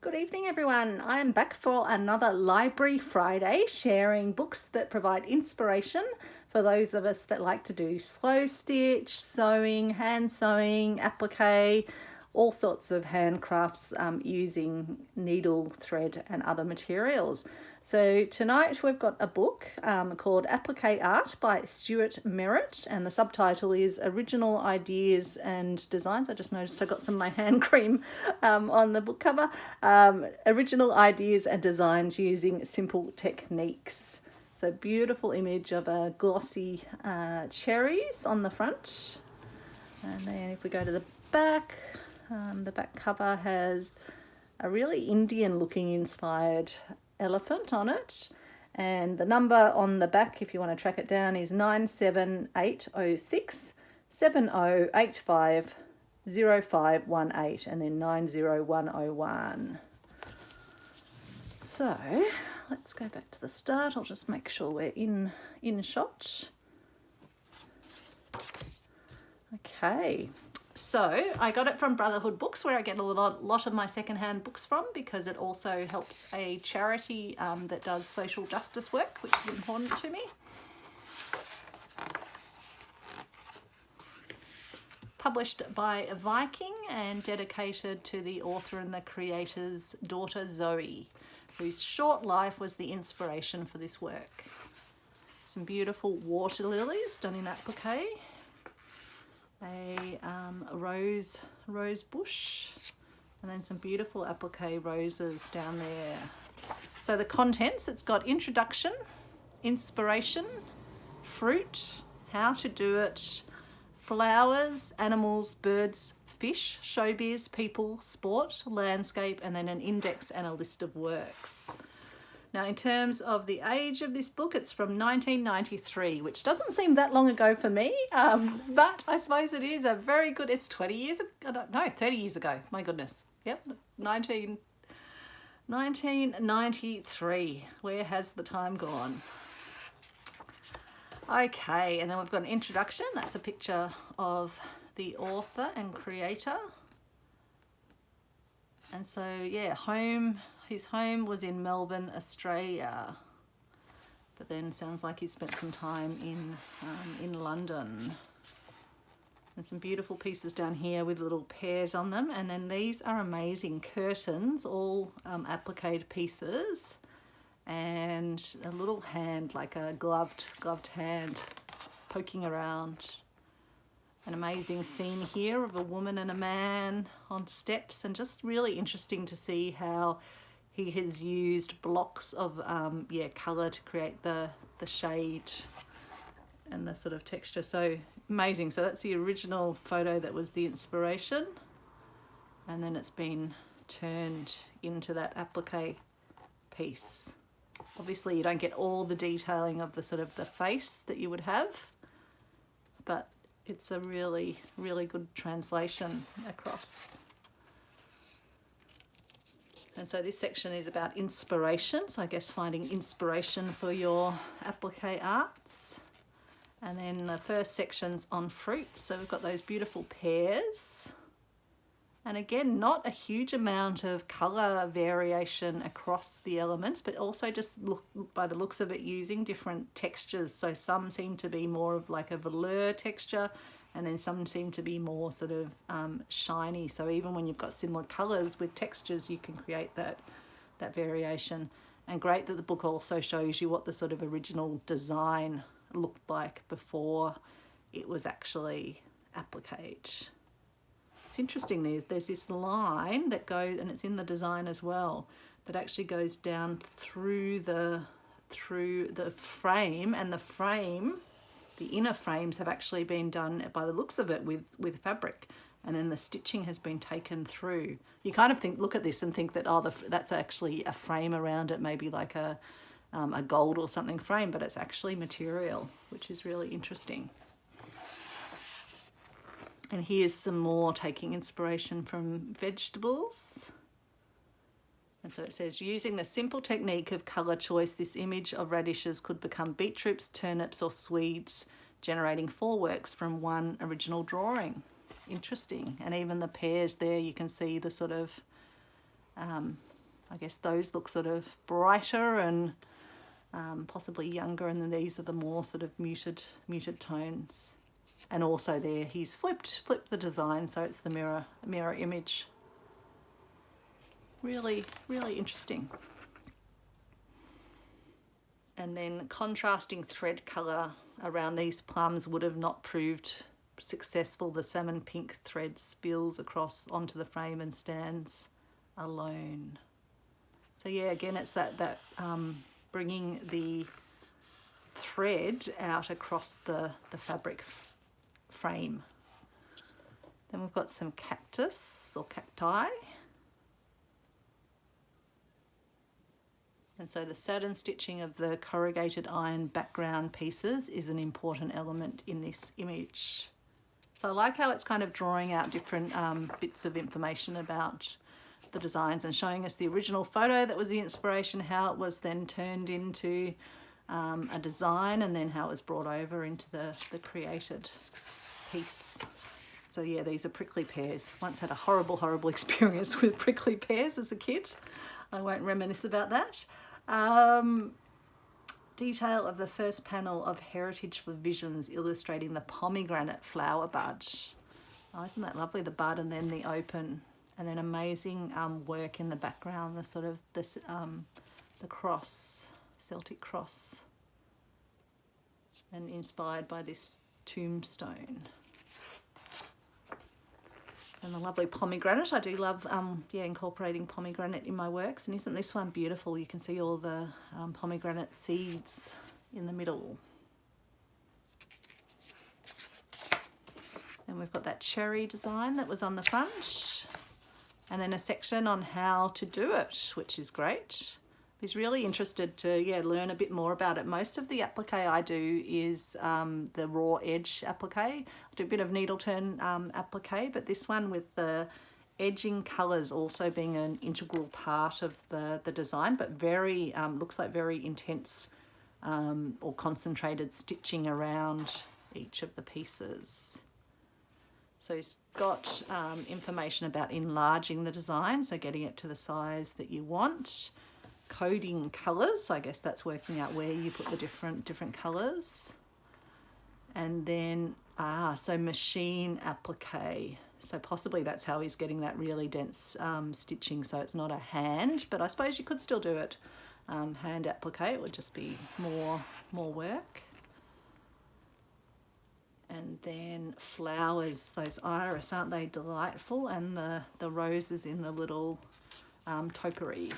Good evening, everyone. I am back for another Library Friday, sharing books that provide inspiration for those of us that like to do slow stitch, sewing, hand sewing, applique, all sorts of handcrafts using needle, thread and other materials. So tonight we've got a book called Appliqué Art by Stewart Merrett, and the subtitle is Original Ideas and Designs. I just noticed I got some of my hand cream on the book cover. Original Ideas and Designs Using Simple Techniques. So beautiful image of a glossy cherries on the front. And then if we go to the back cover has a really Indian looking inspired elephant on it, and the number on the back, if you want to track it down, is 97806 7085 0518 and then 90101. So let's go back to the start. I'll just make sure we're in shot. Okay, so I got it from Brotherhood Books, where I get a lot of my secondhand books from, because it also helps a charity that does social justice work, which is important to me. Published by Viking and dedicated to the author and the creator's daughter Zoe, whose short life was the inspiration for this work. Some beautiful water lilies done in applique. A rose bush, and then some beautiful applique roses down there. So the contents, it's got introduction, inspiration, fruit, how to do it, flowers, animals, birds, fish, showbiz, people, sport, landscape, and then an index and a list of works. Now, in terms of the age of this book, it's from 1993, which doesn't seem that long ago for me, but I suppose it is a very good, it's 20 years, I don't know, 30 years ago, my goodness. Yep, 1993. Where has the time gone? Okay, and then we've got an introduction. That's a picture of the author and creator. And so, yeah, his home was in Melbourne, Australia, but then sounds like he spent some time in London. And some beautiful pieces down here with little pears on them, and then these are amazing curtains, all appliqued pieces, and a little hand, like a gloved hand, poking around. An amazing scene here of a woman and a man on steps, and just really interesting to see how he has used blocks of colour to create the shade and the sort of texture. So amazing. So that's the original photo that was the inspiration, and then it's been turned into that applique piece. Obviously you don't get all the detailing of the sort of the face that you would have, but it's a really, really good translation across. And so this section is about inspiration. So I guess finding inspiration for your applique arts. And then the first section's on fruit. So we've got those beautiful pears. And again, not a huge amount of colour variation across the elements, but also just by the looks of it, using different textures. So some seem to be more of like a velour texture, and then some seem to be more sort of shiny. So even when you've got similar colours with textures, you can create that variation. And great that the book also shows you what the sort of original design looked like before it was actually appliqued. It's interesting, there's this line that goes, and it's in the design as well, that actually goes down through the frame, and the inner frames have actually been done, by the looks of it, with fabric, and then the stitching has been taken through. You kind of look at this and think that, oh, that's actually a frame around it, maybe like a gold or something frame, but it's actually material, which is really interesting. And here's some more taking inspiration from vegetables. And so it says, using the simple technique of colour choice, this image of radishes could become beetroots, turnips or swedes, generating 4 works from one original drawing. Interesting. And even the pears there, you can see the sort of I guess those look sort of brighter and possibly younger, and then these are the more sort of muted tones. And also there he's flipped the design, so it's the mirror image. Really interesting. And then contrasting thread colour around these plums would have not proved successful. The salmon pink thread spills across onto the frame and stands alone. So yeah, again, it's that bringing the thread out across the fabric frame. Then we've got some cactus or cacti. And so the satin stitching of the corrugated iron background pieces is an important element in this image. So I like how it's kind of drawing out different bits of information about the designs and showing us the original photo that was the inspiration, how it was then turned into a design, and then how it was brought over into the created piece. So yeah, these are prickly pears. Once had a horrible experience with prickly pears as a kid. I won't reminisce about that. Detail of the first panel of Heritage for Visions illustrating the pomegranate flower bud. Oh, isn't that lovely? The bud and then the open, and then amazing work in the background. The sort of this the cross, Celtic cross, and inspired by this tombstone. And the lovely pomegranate. I do love incorporating pomegranate in my works. And isn't this one beautiful? You can see all the pomegranate seeds in the middle. And we've got that cherry design that was on the front. And then a section on how to do it, which is great. He's really interested to learn a bit more about it. Most of the applique I do is the raw edge applique. I do a bit of needle turn applique, but this one with the edging colours also being an integral part of the design, but very looks like very intense or concentrated stitching around each of the pieces. So he's got information about enlarging the design, so getting it to the size that you want. Coding colours, I guess that's working out where you put the different colours. And then so machine applique, so possibly that's how he's getting that really dense stitching, so it's not a hand, but I suppose you could still do it hand applique. It would just be more work. And then flowers, those iris, aren't they delightful? And the roses in the little topiary.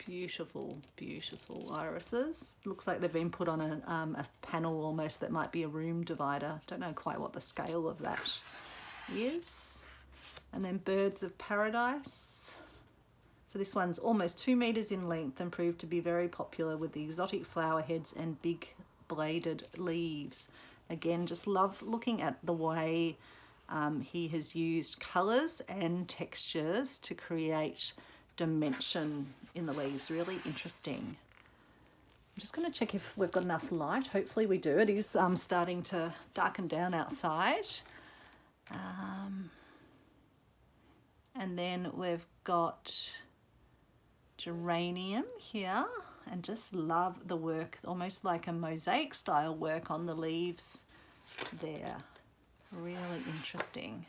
Beautiful irises. Looks like they've been put on a panel almost that might be a room divider. Don't know quite what the scale of that is. And then birds of paradise. So this one's almost 2 meters in length and proved to be very popular with the exotic flower heads and big bladed leaves. Again, just love looking at the way he has used colors and textures to create dimension in the leaves. Really interesting. I'm just going to check if we've got enough light. Hopefully we do. It is starting to darken down outside. And then we've got geranium here, and just love the work, almost like a mosaic style work on the leaves there. Really interesting.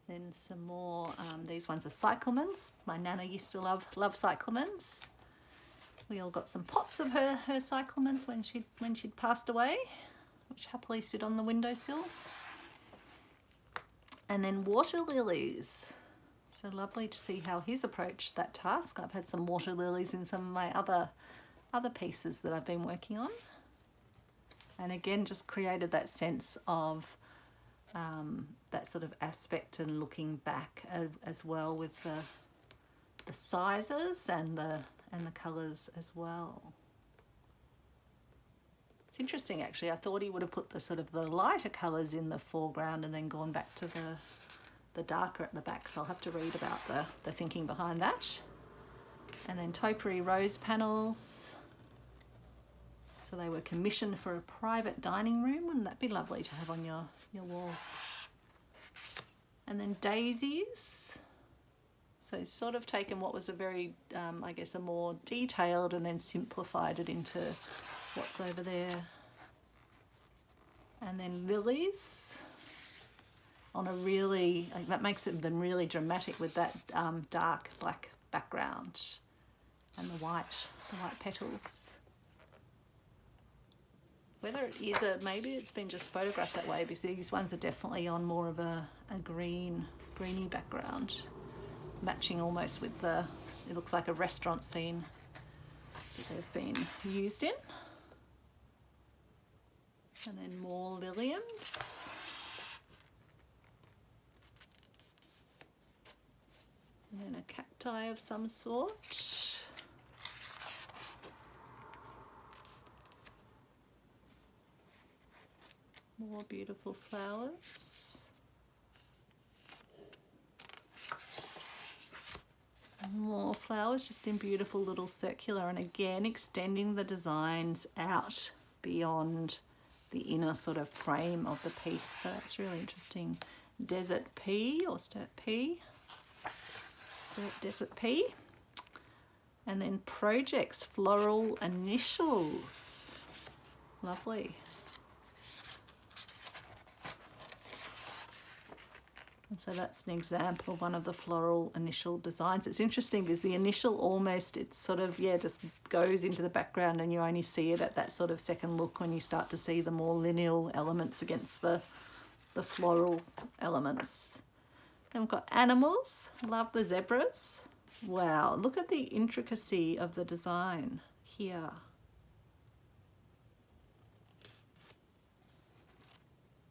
Then some more, these ones are cyclamens. My nana used to love cyclamens. We all got some pots of her cyclamens when she'd passed away, which happily sit on the windowsill. And then water lilies. So lovely to see how he's approached that task. I've had some water lilies in some of my other pieces that I've been working on. And again, just created that sense of that sort of aspect and looking back as well with the sizes and the colours as well. It's interesting actually. I thought he would have put the sort of the lighter colours in the foreground and then gone back to the darker at the back. So I'll have to read about the thinking behind that. And then topiary rose panels. So they were commissioned for a private dining room. Wouldn't that be lovely to have on your wall? And then daisies. So sort of taken what was a very, I guess, a more detailed and then simplified it into what's over there. And then lilies on a really, that makes them really dramatic with that dark black background and the white petals. Whether it is maybe it's been just photographed that way, because these ones are definitely on more of a greeny background, matching almost with it looks like a restaurant scene that they've been used in. And then more liliums. And then a cacti of some sort. More beautiful flowers. More flowers just in beautiful little circular, and again extending the designs out beyond the inner sort of frame of the piece. So that's really interesting. Desert pea or sturt desert pea. And then projects, floral initials. Lovely. And so that's an example of one of the floral initial designs. It's interesting because the initial almost, it's sort of, yeah, just goes into the background, and you only see it at that sort of second look when you start to see the more lineal elements against the floral elements. Then we've got animals. Love the zebras. Wow, look at the intricacy of the design here.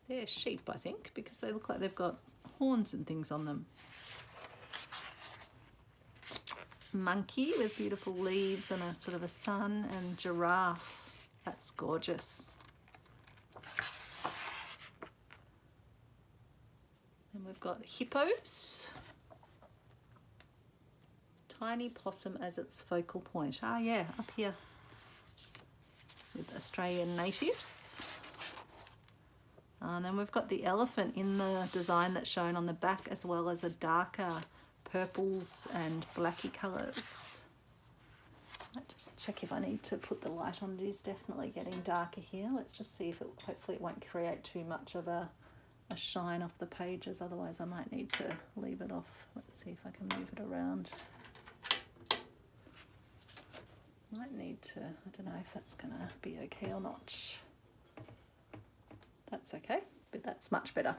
They're sheep, I think, because they look like they've got horns and things on them. Monkey with beautiful leaves and a sort of a sun, and giraffe. That's gorgeous. And we've got hippos. Tiny possum as its focal point. Ah, yeah, up here with Australian natives. And then we've got the elephant in the design that's shown on the back, as well as a darker purples and blacky colours. I'll just check if I need to put the light on. It is definitely getting darker here. Let's just see if it, hopefully it won't create too much of a shine off the pages. Otherwise I might need to leave it off. Let's see if I can move it around. Might need to, I don't know if that's going to be okay or not. That's okay, but that's much better.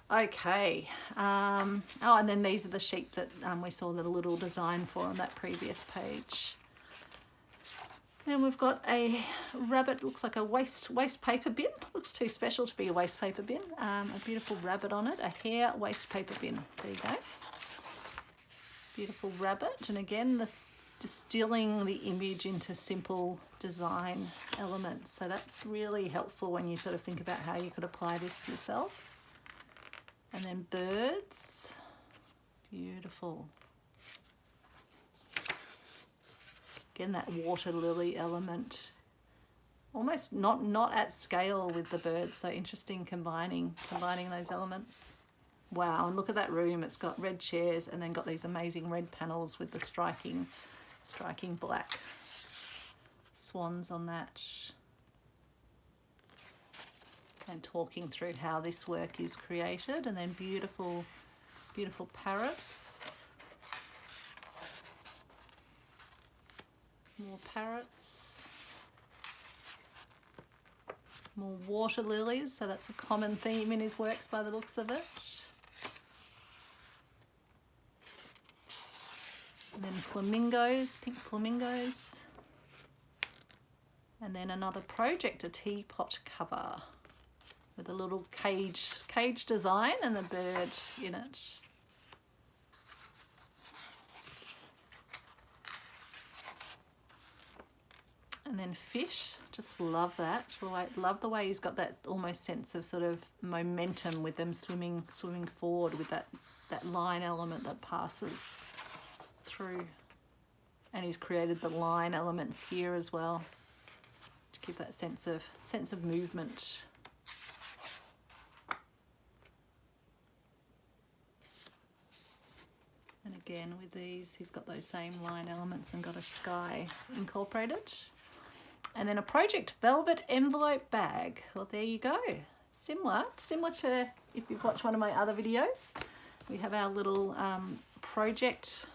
Okay. Oh, and then these are the sheep that we saw the little design for on that previous page. Then we've got a rabbit, looks like a waste paper bin. Looks too special to be a waste paper bin. A beautiful rabbit on it, a hair waste paper bin. There you go. Beautiful rabbit, and again this distilling the image into simple design elements. So that's really helpful when you sort of think about how you could apply this yourself. And then birds, beautiful. Again, that water lily element, almost not at scale with the birds. So interesting combining those elements. Wow, and look at that room. It's got red chairs and then got these amazing red panels with the striking black swans on that. And talking through how this work is created, and then beautiful parrots. More parrots. More water lilies, so that's a common theme in his works by the looks of it. And then flamingos, pink flamingos. And then another project, a teapot cover with a little cage design and the bird in it. And then fish, just love that. Love the way he's got that almost sense of sort of momentum with them swimming forward with that line element that passes through. And he's created the line elements here as well to give that sense of movement. again with these, he's got those same line elements and got a sky incorporated. And then a project velvet envelope bag. Well, there you go. Similar to if you've watched one of my other videos. We have our little project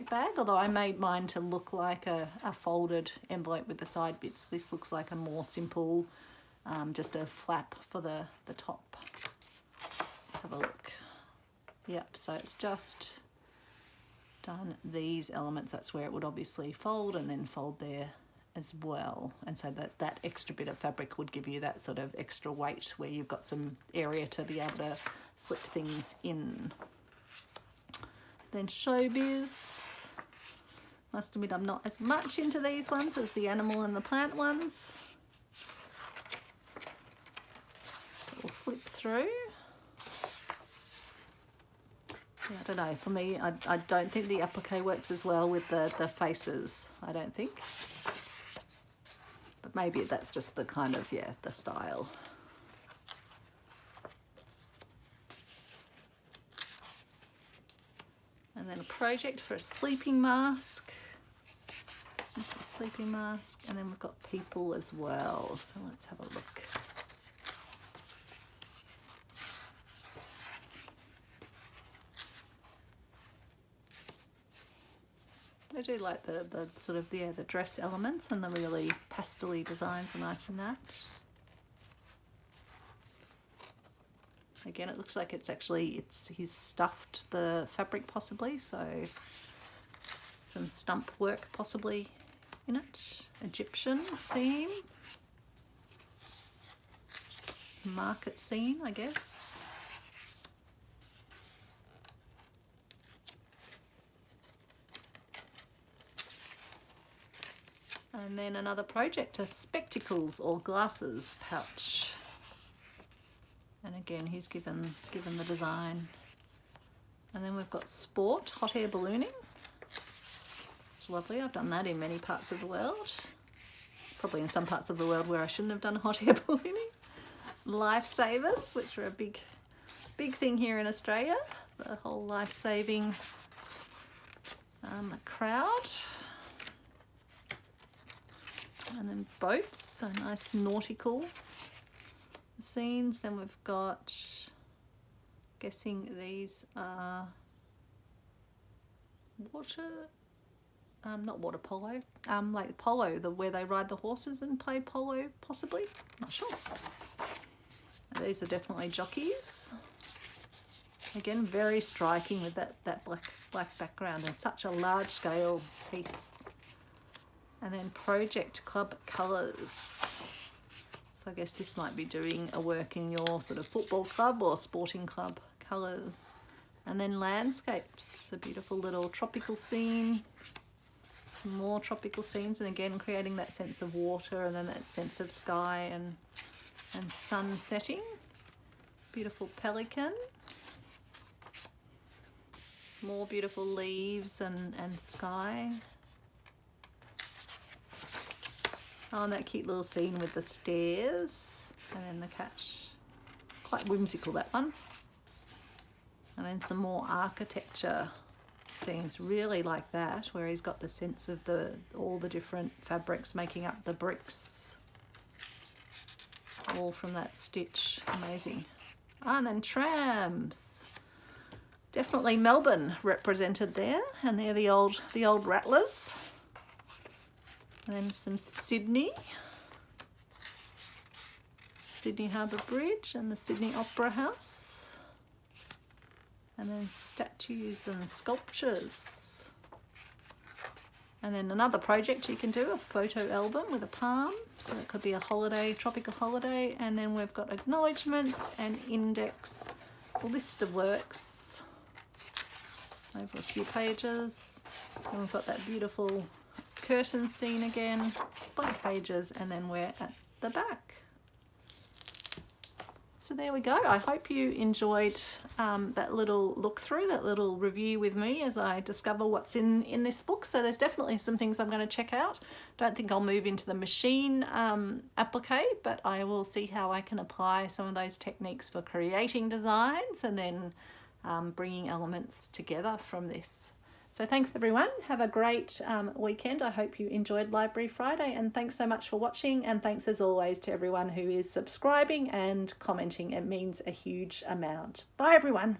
bag, although I made mine to look like a folded envelope with the side bits. This looks like a more simple, just a flap for the top. Let's have a look. Yep, so it's just done these elements. That's where it would obviously fold and then fold there as well. And so that extra bit of fabric would give you that sort of extra weight where you've got some area to be able to slip things in. Then Showbiz. Must admit I'm not as much into these ones as the animal and the plant ones. We'll flip through. Yeah, I don't know, for me, I don't think the applique works as well with the faces, I don't think. But maybe that's just the kind of, yeah, the style. And then a project for a sleeping mask. Simple sleeping mask. And then we've got people as well. So let's have a look. I do like the sort of, yeah, the dress elements, and the really pastel-y designs are nice in that. Again, it looks like it's actually, he's stuffed the fabric possibly, so some stump work possibly in it. Egyptian theme. Market scene, I guess. And then another project, a spectacles or glasses pouch. And again, he's given the design. And then we've got sport, hot air ballooning. It's lovely. I've done that in many parts of the world. Probably in some parts of the world where I shouldn't have done hot air ballooning. Lifesavers, which are a big thing here in Australia. The whole life-saving crowd. And then boats, so nice nautical scenes. Then we've got, guessing these are water, not water polo, like polo, where they ride the horses and play polo, possibly, not sure. And these are definitely jockeys. Again, very striking with that black background, and such a large scale piece. And then project club colours. So I guess this might be doing a work in your sort of football club or sporting club colours. And then landscapes, a beautiful little tropical scene. Some more tropical scenes, and again creating that sense of water and then that sense of sky and sun setting. Beautiful pelican. More beautiful leaves and sky. Oh, and that cute little scene with the stairs and then the catch. Quite whimsical, that one. And then some more architecture scenes, really like that, where he's got the sense of all the different fabrics making up the bricks. All from that stitch. Amazing. And then trams. Definitely Melbourne represented there, and they're the old rattlers. And then some Sydney Harbour Bridge and the Sydney Opera House. And then statues and sculptures. And then another project you can do, a photo album with a palm. So it could be a holiday, tropical holiday. And then we've got acknowledgements and index, a list of works over a few pages. And we've got that beautiful curtain scene again, blank pages, and then we're at the back. So there we go. I hope you enjoyed that little look through, that little review with me as I discover what's in this book. So there's definitely some things I'm going to check out. Don't think I'll move into the machine applique, but I will see how I can apply some of those techniques for creating designs and then bringing elements together from this. So thanks everyone. Have a great weekend. I hope you enjoyed Library Friday, and thanks so much for watching, and thanks as always to everyone who is subscribing and commenting. It means a huge amount. Bye everyone.